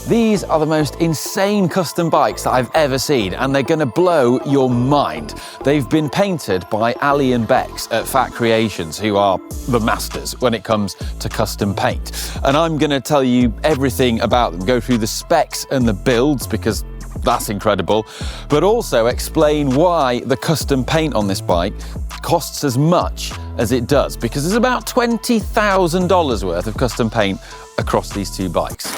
These are the most insane custom bikes that I've ever seen, and they're going to blow your mind. They've been painted by Ali and Becs at Fatcreations, who are the masters when it comes to custom paint. And I'm going to tell you everything about them, go through the specs and the builds, because that's incredible, but also explain why the custom paint on this bike costs as much as it does, because there's about $20,000 worth of custom paint across these two bikes.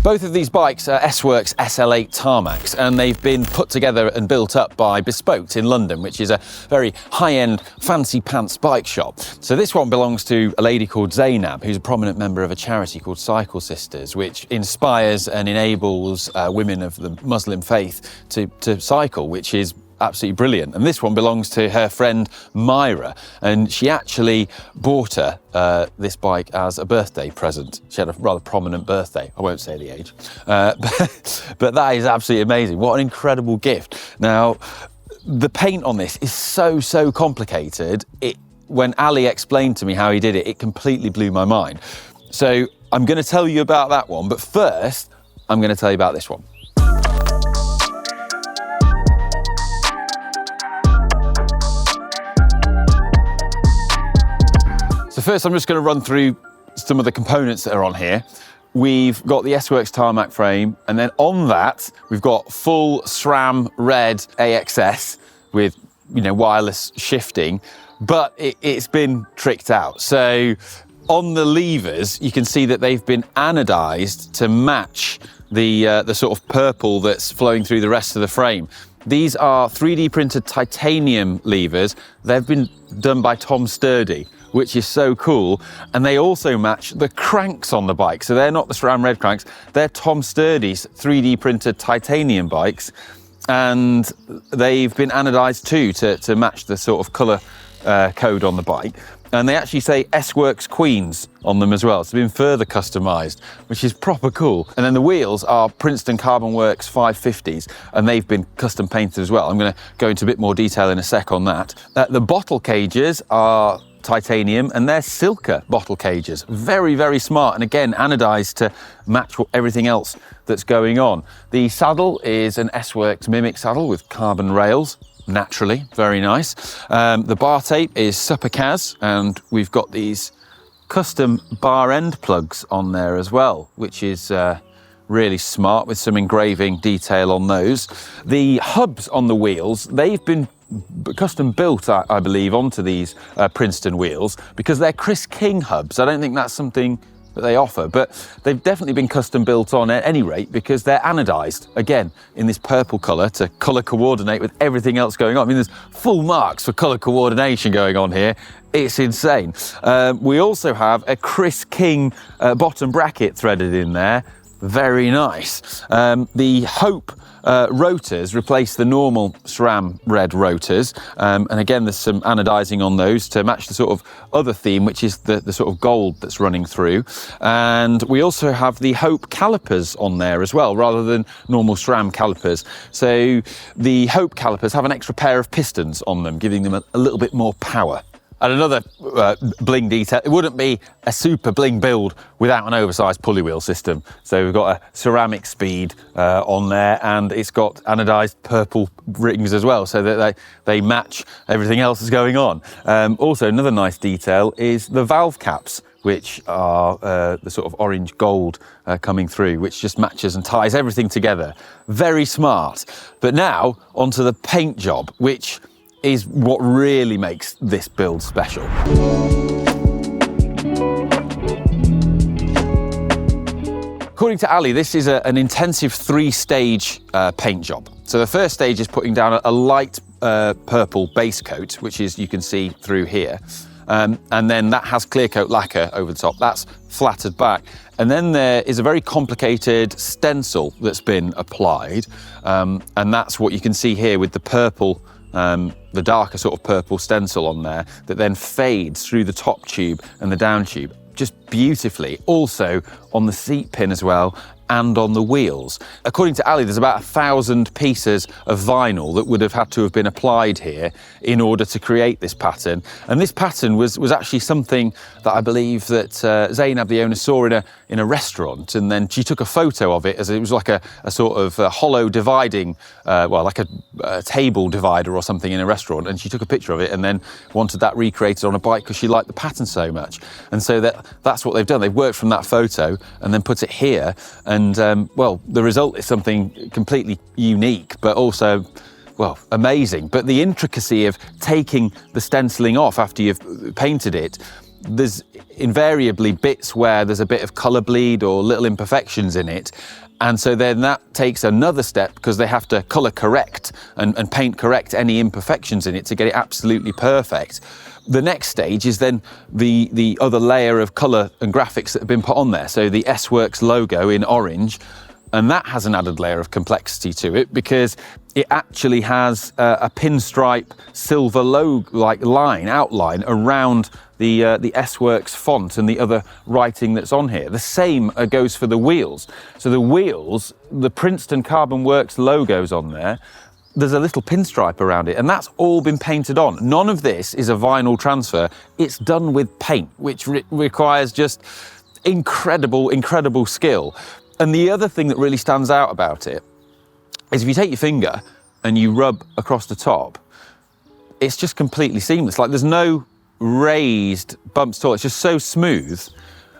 Both of these bikes are S-Works SL8 Tarmacs, and they've been put together and built up by Bespoke in London, which is a very high-end, fancy pants bike shop. So this one belongs to a lady called Zainab, who's a prominent member of a charity called Cycle Sisters, which inspires and enables women of the Muslim faith to cycle, which is absolutely brilliant. And this one belongs to her friend Myra, and she actually bought her this bike as a birthday present. She had a rather prominent birthday. I won't say the age, but that is absolutely amazing. What an incredible gift. Now, the paint on this is so complicated. When Ali explained to me how he did it, it completely blew my mind. So I'm going to tell you about that one, but first I'm going to tell you about this one. So first, I'm just going to run through some of the components that are on here. We've got the S-Works Tarmac frame, and then on that, we've got full SRAM red AXS with, wireless shifting, but it's been tricked out. So on the levers, you can see that they've been anodized to match the sort of purple that's flowing through the rest of the frame. These are 3D printed titanium levers. They've been done by Tom Sturdy, which is so cool. And they also match the cranks on the bike. So they're not the SRAM red cranks, they're Tom Sturdy's 3D printed titanium bikes. And they've been anodized too to match the sort of color code on the bike. And they actually say S-Works Queens on them as well. So it's been further customized, which is proper cool. And then the wheels are Princeton Carbon Works 550s, and they've been custom painted as well. I'm going to go into a bit more detail in a sec on that. The bottle cages are titanium, and they're Silka bottle cages. Very smart, and again, anodized to match everything else that's going on. The saddle is an S-Works Mimic saddle with carbon rails. Naturally, very nice. The bar tape is Supercaz, and we've got these custom bar end plugs on there as well, which is really smart, with some engraving detail on those. The hubs on the wheels, they've been custom built, I believe, onto these Princeton wheels, because they're Chris King hubs. I don't think that's something that they offer, but they've definitely been custom built on at any rate, because they're anodized, again, in this purple color to color coordinate with everything else going on. I mean, there's full marks for color coordination going on here. It's insane. We also have a Chris King bottom bracket threaded in there. Very nice. The Hope rotors replace the normal SRAM red rotors, and again there's some anodizing on those to match the sort of other theme, which is the sort of gold that's running through. And we also have the Hope calipers on there as well, rather than normal SRAM calipers. So the Hope calipers have an extra pair of pistons on them, giving them a little bit more power. And another bling detail, it wouldn't be a super bling build without an oversized pulley wheel system. So we've got a ceramic speed on there, and it's got anodized purple rings as well, so that they match everything else that's going on. Also, another nice detail is the valve caps, which are the sort of orange gold coming through, which just matches and ties everything together. Very smart. But now onto the paint job, which is what really makes this build special. According to Ali, this is an intensive 3-stage paint job. So the first stage is putting down a light purple base coat, which is, you can see through here. And then that has clear coat lacquer over the top. That's flattered back. And then there is a very complicated stencil that's been applied. And that's what you can see here with the purple, the darker sort of purple stencil on there that then fades through the top tube and the down tube just beautifully. Also on the seat pin as well, and on the wheels. According to Ali, there's about 1,000 pieces of vinyl that would have had to have been applied here in order to create this pattern. And this pattern was actually something that I believe that Zainab, the owner, saw in a restaurant, and then she took a photo of it as it was like a sort of hollow dividing, like a table divider or something in a restaurant, and she took a picture of it and then wanted that recreated on a bike because she liked the pattern so much. And so that's what they've done. They've worked from that photo and then put it here, and the result is something completely unique, but also, well, amazing. But the intricacy of taking the stenciling off after you've painted it, there's invariably bits where there's a bit of colour bleed or little imperfections in it. And so then that takes another step because they have to colour correct and paint correct any imperfections in it to get it absolutely perfect. The next stage is then the other layer of colour and graphics that have been put on there. So the S-Works logo in orange, and that has an added layer of complexity to it because it actually has a pinstripe silver logo-like outline around the S-Works font and the other writing that's on here. The same goes for the wheels. So the wheels, the Princeton Carbon Works logo's on there. There's a little pinstripe around it, and that's all been painted on. None of this is a vinyl transfer. It's done with paint, which requires just incredible skill. And the other thing that really stands out about it is if you take your finger and you rub across the top, it's just completely seamless. Like there's no raised bumps at all. It's just so smooth.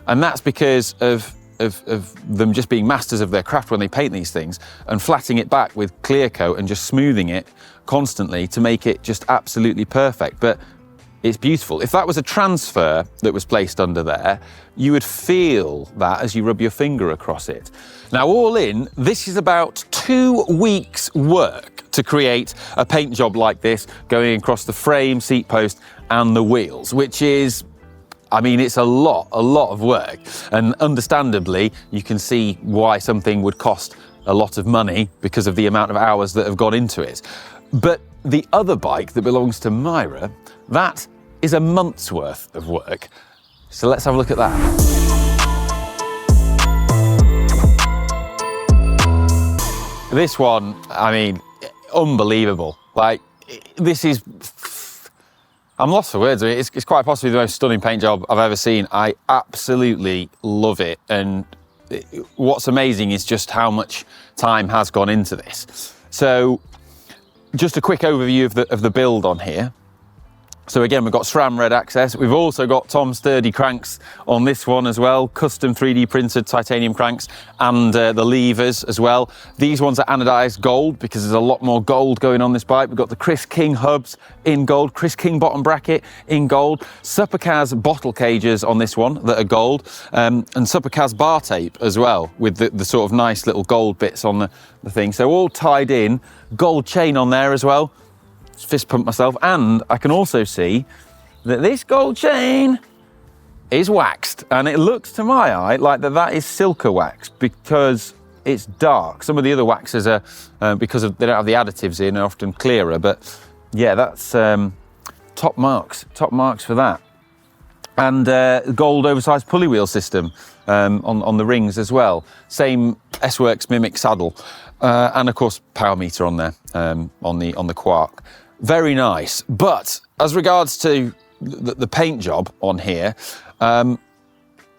And that's because of them just being masters of their craft when they paint these things and flattening it back with clear coat and just smoothing it constantly to make it just absolutely perfect. But it's beautiful. If that was a transfer that was placed under there, you would feel that as you rub your finger across it. Now, all in, this is about 2 weeks' work to create a paint job like this, going across the frame, seat post, and the wheels, which is, I mean, it's a lot of work. And understandably, you can see why something would cost a lot of money because of the amount of hours that have gone into it. But the other bike that belongs to Myra, that is a month's worth of work. So let's have a look at that. This one, I mean, unbelievable. Like, this is, I'm lost for words. I mean, it's quite possibly the most stunning paint job I've ever seen. I absolutely love it. And what's amazing is just how much time has gone into this. So just a quick overview of the build on here. So again, we've got SRAM red access. We've also got Tom Sturdy cranks on this one as well, custom 3D printed titanium cranks, and the levers as well. These ones are anodized gold because there's a lot more gold going on this bike. We've got the Chris King hubs in gold, Chris King bottom bracket in gold, Supercars bottle cages on this one that are gold, and Supercars bar tape as well with the sort of nice little gold bits on the thing. So all tied in, gold chain on there as well. Fist pump myself, and I can also see that this gold chain is waxed, and it looks to my eye like that is Silka wax because it's dark. Some of the other waxes are because they don't have the additives in, are often clearer, but yeah, that's top marks for that. And gold oversized pulley wheel system on the rings as well. Same S-Works Mimic saddle, and of course power meter on there on the Quark. Very nice. But as regards to the paint job on here,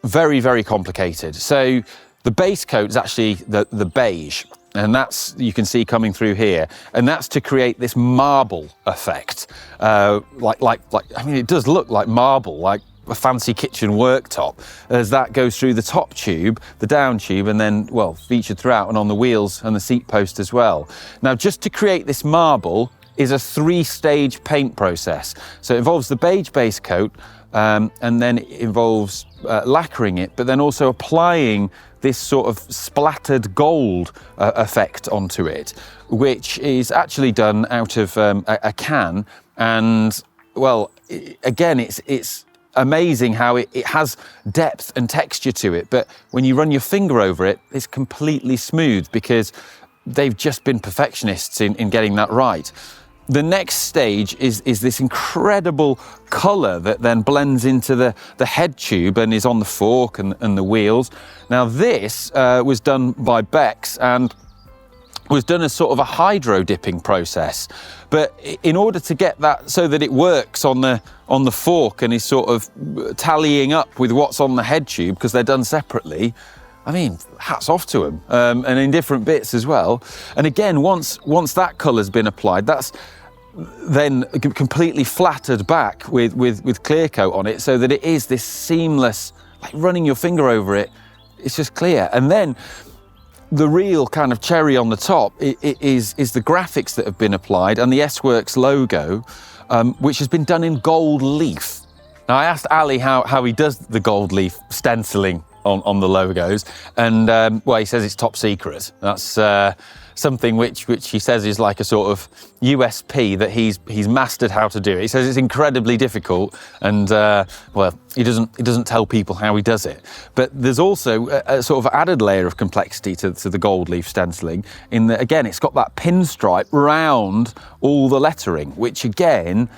very complicated. So the base coat is actually the beige, and that's, you can see coming through here, and that's to create this marble effect. I mean, it does look like marble, like a fancy kitchen worktop, as that goes through the top tube, the down tube, and then, well, featured throughout and on the wheels and the seat post as well. Now, just to create this marble is a 3-stage paint process. So it involves the beige base coat, and then it involves lacquering it, but then also applying this sort of splattered gold effect onto it, which is actually done out of a can. And, well, again, it's amazing how it has depth and texture to it, but when you run your finger over it, it's completely smooth because they've just been perfectionists in getting that right. the next stage is this incredible colour that then blends into the head tube and is on the fork and the wheels. Now this was done by Becs and was done as sort of a hydro dipping process. But in order to get that so that it works on the fork and is sort of tallying up with what's on the head tube, because they're done separately, I mean, hats off to them, and in different bits as well. And again, once that colour's been applied, that's then completely flattered back with clear coat on it, so that it is this seamless, like running your finger over it, it's just clear. And then the real kind of cherry on the top is the graphics that have been applied and the S-Works logo, which has been done in gold leaf. Now, I asked Ali how he does the gold leaf stenciling on the logos, and well, he says it's top secret. That's something which he says is like a sort of USP that he's mastered how to do it. He says it's incredibly difficult, and well, he doesn't tell people how he does it. But there's also a sort of added layer of complexity to the gold leaf stenciling, in that, again, it's got that pinstripe round all the lettering, which again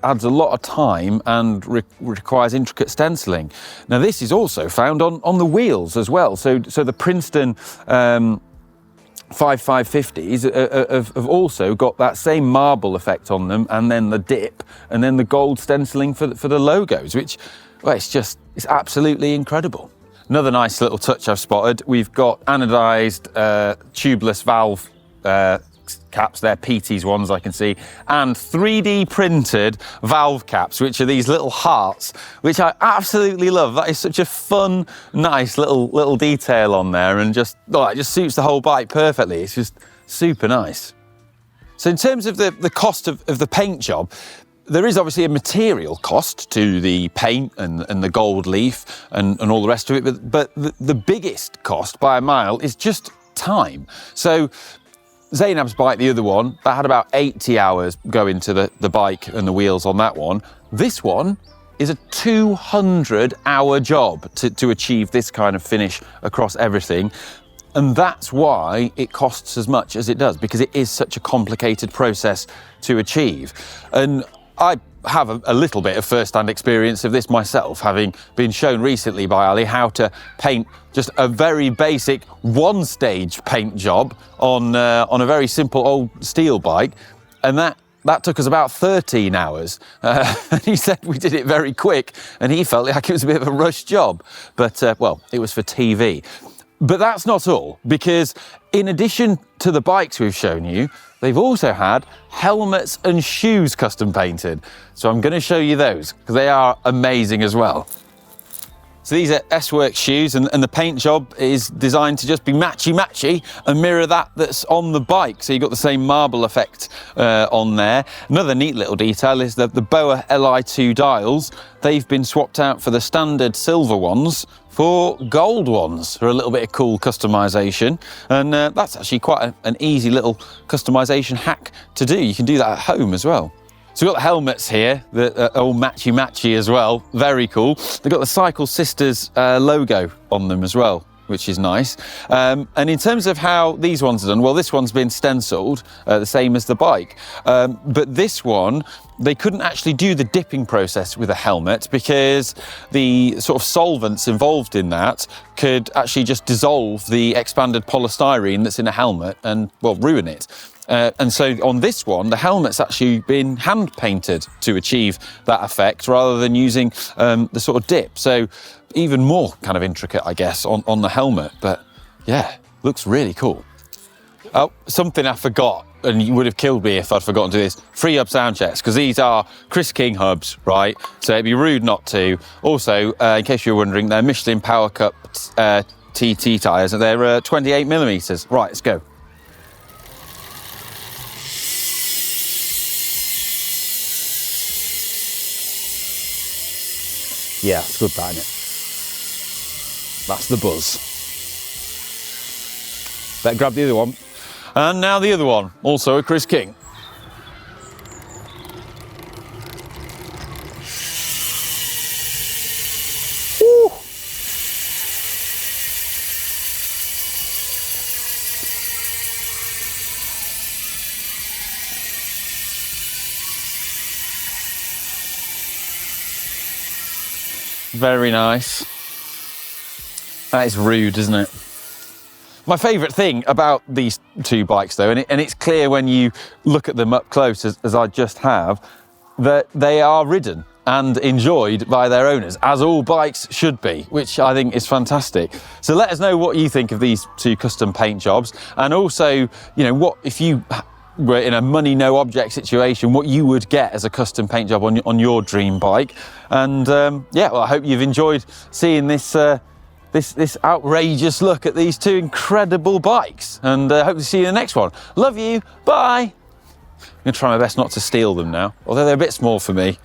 adds a lot of time and requires intricate stenciling. Now, this is also found on the wheels as well. So the Princeton 5550s have also got that same marble effect on them, and then the dip, and then the gold stenciling for the logos, which, well, it's absolutely incredible. Another nice little touch I've spotted, we've got anodized tubeless valve caps, they're PT's ones I can see, and 3D printed valve caps, which are these little hearts, which I absolutely love. That is such a fun, nice little detail on there, and just, oh, it just suits the whole bike perfectly. It's just super nice. So in terms of the cost of the paint job, there is obviously a material cost to the paint and the gold leaf and all the rest of it, but the biggest cost by a mile is just time. So Zainab's bike, the other one, that had about 80 hours go into the bike and the wheels on that one. This one is a 200-hour job to achieve this kind of finish across everything. And that's why it costs as much as it does, because it is such a complicated process to achieve. And I have a little bit of first-hand experience of this myself, having been shown recently by Ali how to paint just a very basic one-stage paint job on a very simple old steel bike, and that took us about 13 hours. And he said we did it very quick, and he felt like it was a bit of a rush job, but well, it was for TV. But that's not all, because in addition to the bikes we've shown you, they've also had helmets and shoes custom painted. So I'm going to show you those, because they are amazing as well. So these are S-Works shoes, and the paint job is designed to just be matchy-matchy and mirror that's on the bike. So you've got the same marble effect on there. Another neat little detail is that the BOA Li2 dials, they've been swapped out for the standard silver ones for gold ones for a little bit of cool customization. And that's actually quite an easy little customization hack to do. You can do that at home as well. So we've got the helmets here that are all matchy-matchy as well. Very cool. They've got the Cycle Sisters logo on them as well, which is nice. And in terms of how these ones are done, well, this one's been stenciled, the same as the bike. But this one, they couldn't actually do the dipping process with a helmet, because the sort of solvents involved in that could actually just dissolve the expanded polystyrene that's in a helmet and, well, ruin it. And so on this one, the helmet's actually been hand painted to achieve that effect, rather than using the sort of dip. So even more kind of intricate, I guess, on the helmet. But yeah, looks really cool. Oh, something I forgot, and you would have killed me if I'd forgotten to do this. Freehub sound checks, because these are Chris King hubs, right? So it'd be rude not to. Also, in case you're wondering, they're Michelin Power Cup TT tyres, and they're 28 millimeters. Right, let's go. Yeah, it's good, that, isn't it? That's the buzz. Better grab the other one. And now the other one, also a Chris King. Woo. Very nice. That is rude, isn't it? My favourite thing about these two bikes, though, and it's clear when you look at them up close, as I just have, that they are ridden and enjoyed by their owners, as all bikes should be, which I think is fantastic. So let us know what you think of these two custom paint jobs, and also, you know, what if you were in a money no object situation, what you would get as a custom paint job on your dream bike. And yeah, well, I hope you've enjoyed seeing this this outrageous look at these two incredible bikes, and hope to see you in the next one. Love you, bye. I'm gonna try my best not to steal them now, although they're a bit small for me.